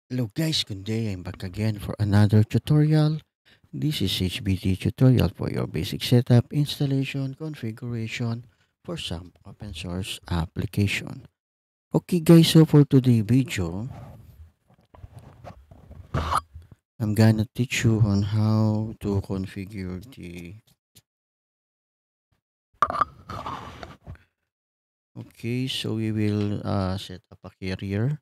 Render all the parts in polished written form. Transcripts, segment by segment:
Hello guys, good day. I'm back again for another tutorial. This is HBT tutorial for your basic setup, installation, configuration for some open source application. Okay guys, so for today's video, I'm gonna teach you on how to configure the Okay, so we will set up a carrier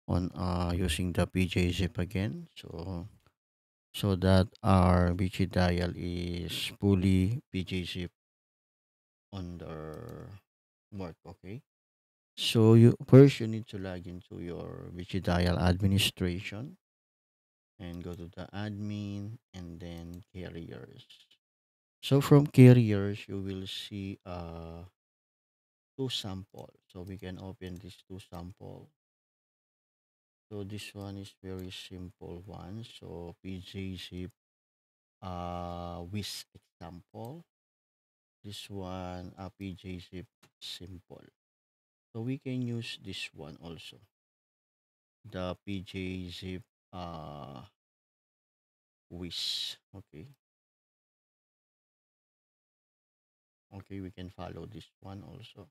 on using the PJ-zip again. So that our BG dial is fully PJ-zip on the work, okay? So you need to log into your Dial administration and go to the admin and then carriers. So from carriers, you will see two sample. So we can open these two sample. So this one is very simple one. So PJ zip with example. This one PJ zip simple. So we can use this one also. The PJ zip wish. Okay, we can follow this one also.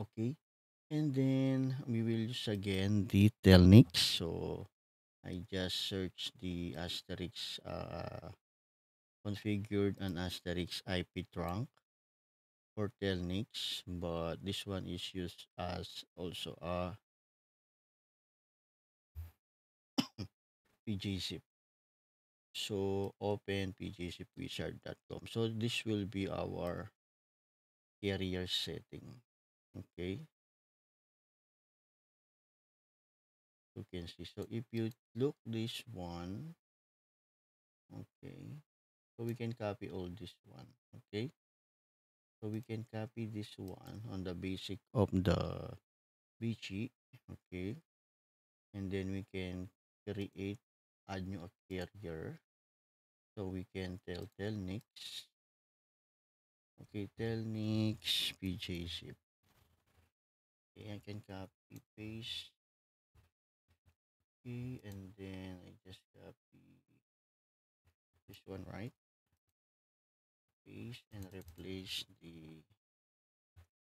Okay, and then we will use again the telnix. So I just search the asterisk configured an asterisk IP trunk for telnix, but this one is used as also a pgzip. So open pgzipwizard.com. So this will be our carrier setting. Okay, you can see. So if you look this one, okay, so we can copy all this one. Okay, so we can copy this one on the basic of the BG. Okay, and then we can create add new a carrier. So we can tell telnix. Okay, telnix pjzip. Okay, I can copy paste. Okay, and then I just copy this one, right? Paste and replace the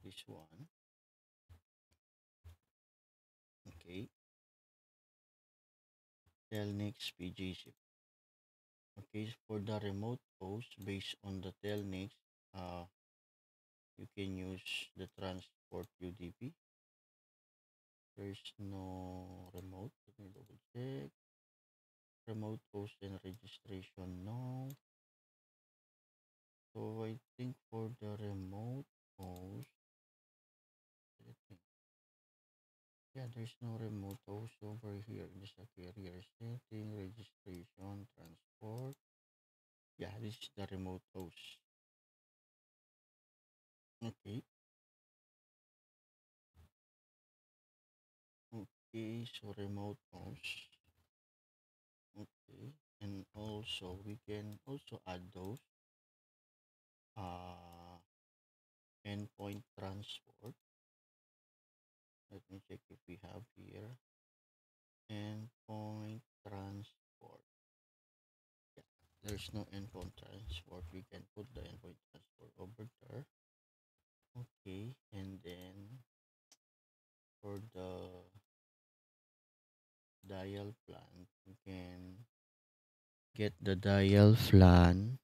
this one. Okay, telnix pjzip. Okay, for the remote host based on the telnix, uh, you can use the transport UDP. There's no remote. Let me double check. Remote host and registration, no. So I think for the remote host, I think, yeah, there's no remote host over here. Just a carrier setting, registration, transport. Yeah, this is the remote host. Okay. Okay, so remote host. Okay, and also we can also add those uh endpoint transport. Let me check if we have here endpoint transport. Yeah, there's no endpoint transport. We can put the endpoint transport over there. Okay, and then for the dial plan, we can get the dial plan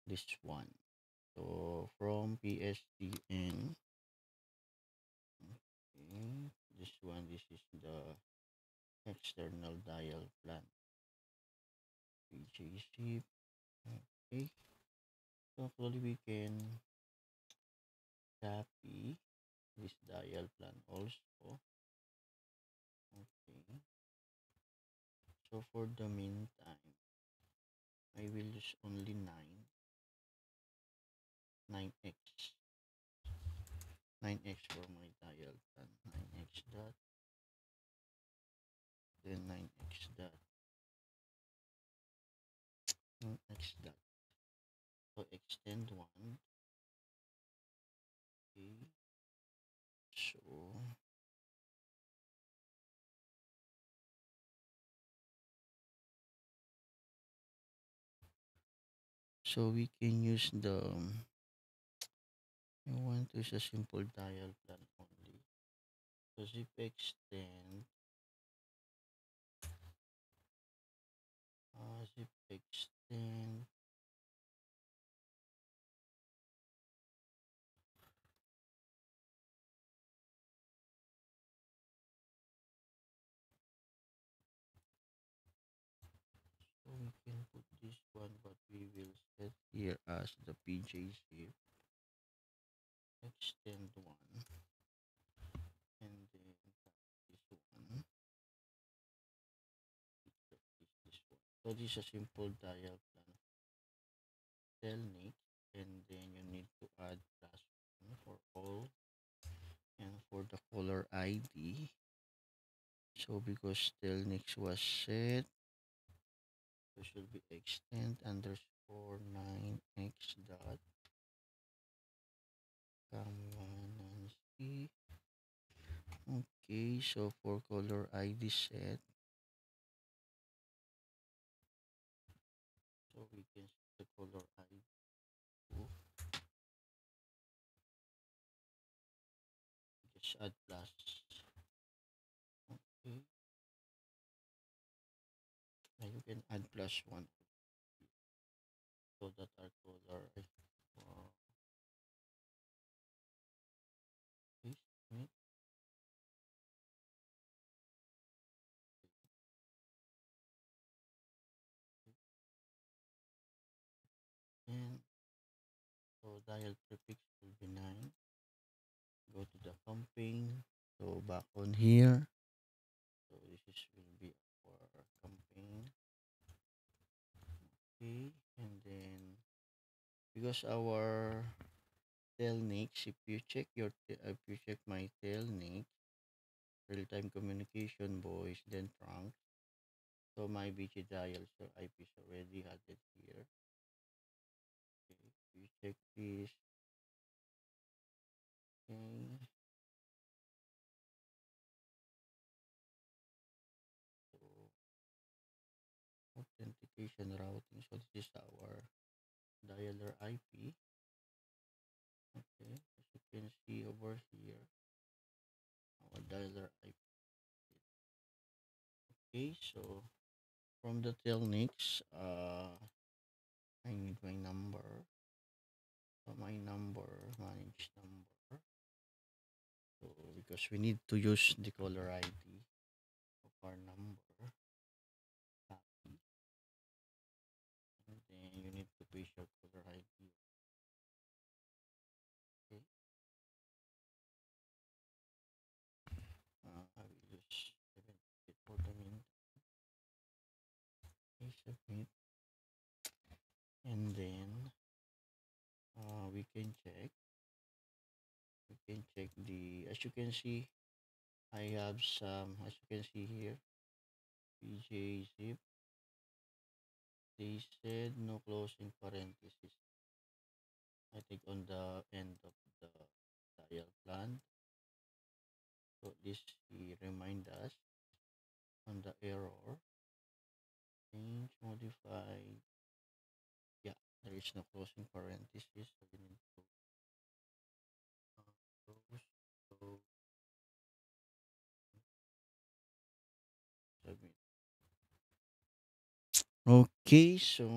this one. So from PSTN, okay, this is the external dial plan. PJC. Okay, so actually we can copy this dial plan also. Okay, so for the meantime, I will use only 9x 9x for my dial plan. 9x dot, then 9x dot, 9x dot. So extend one. Okay, so So we can use the I want to use a simple dial plan only. So zip extend, zip extend. So we can put this one, but we will set here as the PJ zip extend one, and then this one, this one. So this is a simple dial plan telnik, and then you need to add plus one for all, and for the caller ID. So because telnix was set, so should be extend underscore 9x dot comma Nancy. Okay, so for caller ID set, so we can set the caller ID to just add plus. Okay, now you can add plus one so that our caller is meet, and so dial prefix will be 9. Go to the campaign. So back on here. So this is will be our campaign. Okay, and then because our telnix, if you check my telnix, real time communication voice, then trunk. So my BG dial, so IP is already added here. Okay, you check this. Okay, so authentication routing. So this is our dialer IP. Okay, as you can see over here, our dialer IP. Okay, so from the telnix, I need my number. So my number, manage number. So because we need to use the caller ID of our number, copy, and then you need to paste your caller ID. Okay, I will use 7 for the meantime. Okay, submit, and then we can check. We can check the, as you can see, I have some, as you can see here, PJ zip. They said no closing parenthesis. I think on the end of the dial plan. So this he remind us on the error. Change modified. Yeah, there is no closing parenthesis. So we need to close. So submit. Okay, so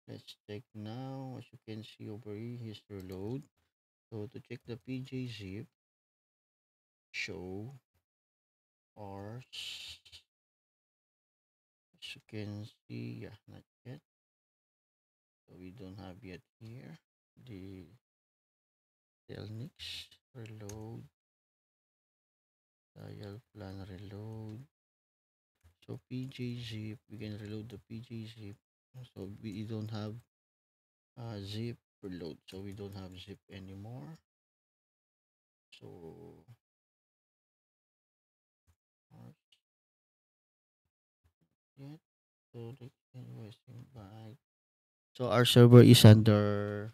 let's check now. As you can see over here, here's reload. So to check the PJ zip, show or as you can see, yeah, not yet. So we don't have yet here the telnix reload, dial plan reload. So PJ zip, we can reload the PJ zip. So we don't have zip reload. So we don't have zip anymore. So yet. So the requesting by. So our server is under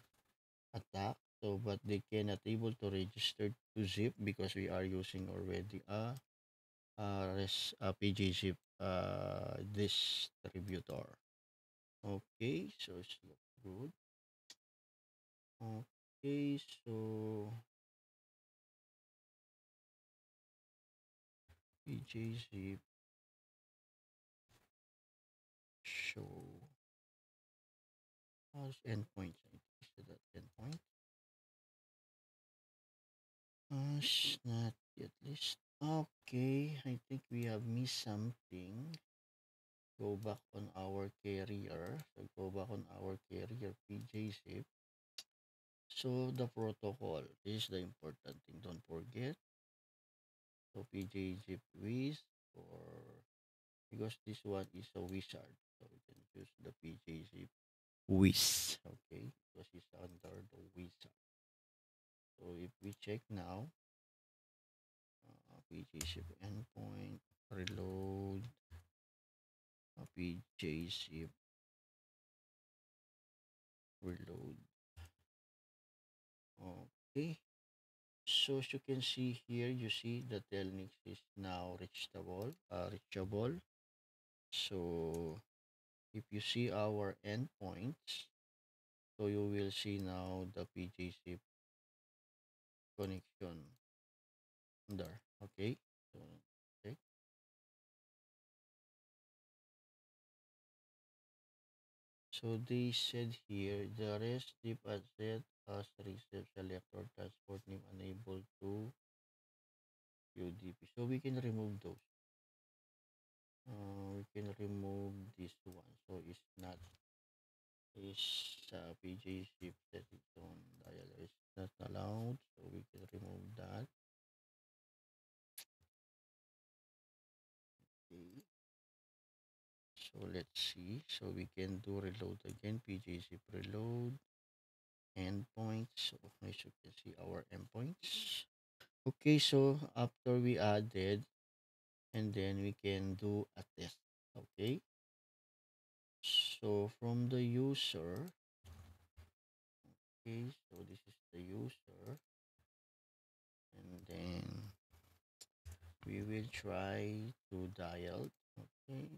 attack. So but they cannot able to register to zip because we are using already a PG zip distributor. Okay, so it's look good. Okay, so PJ show as endpoint. I think so that endpoint. It's not yet list. Okay, I think we have missed something. Go back on our carrier. So go back on our carrier PJ. So the protocol is the important thing. Don't forget. So PJ Wiz or because this one is a wizard. So we can use the PJ Wiz. Okay, because it's under the wizard. So if we check now, PJ endpoint reload PJ reload. Okay. So as you can see here, you see the telnix is now reachable. So if you see our endpoints, so you will see now the PGC connection there. Okay. So, okay. So they said here the rest deep asset as receive selector transport name unable to UDP. So we can remove those. We can remove this one. So it's not is PG shift set its own dial is not allowed, so we can remove that. Okay. So let's see. So we can do reload again. PG shift reload endpoints. So as you can see our endpoints. Okay, so after we added, and then we can do a test. Okay. So from the user, okay, so this is the user, and then we will try to dial. Okay.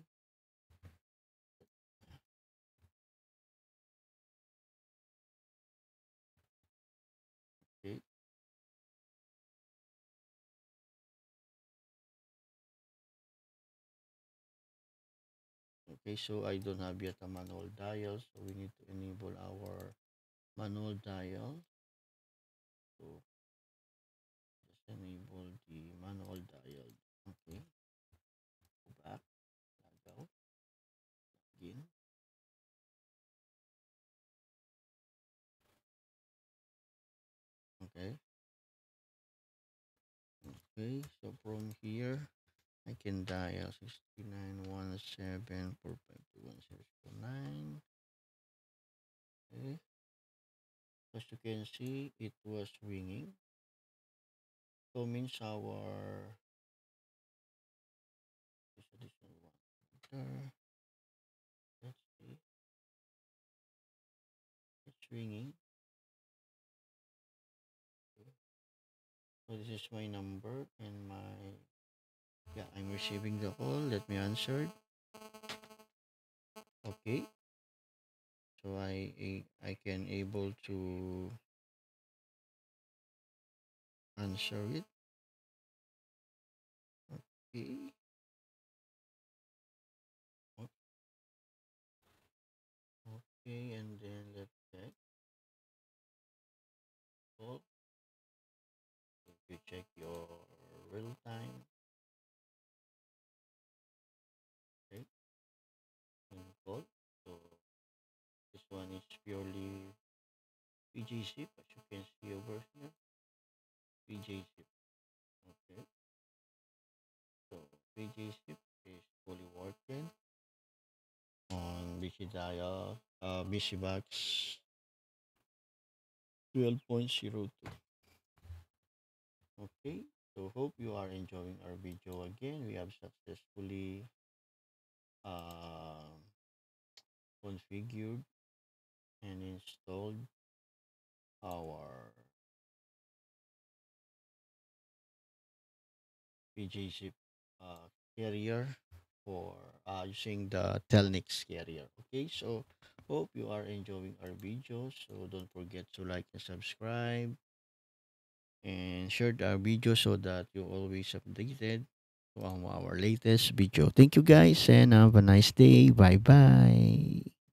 Okay. Okay, so I don't have yet a manual dial, so we need to enable our manual dial. So just enable the manual dial. Okay, go back, log out, again. Okay, okay, so from here I can dial 6917452109. Okay, as you can see, it was ringing. So means our this additional one. There, let's see, it's ringing. Okay. So this is my number and my yeah, I'm receiving the call. Let me answer. Okay. So I can able to answer it. Okay. o- Okay, and then let's check. Call. If you check your real time, okay, and call. So this one is purely PGC, as you can see over here. PGC. Okay. So PGC is fully working on BC BC 12.02. Okay, so hope you are enjoying our video again. We have successfully um configured and installed our PGC carrier for using the Telnix carrier. Okay, so hope you are enjoying our videos. So don't forget to like and subscribe and share our video so that you always updated on our latest video. Thank you guys and have a nice day. Bye bye.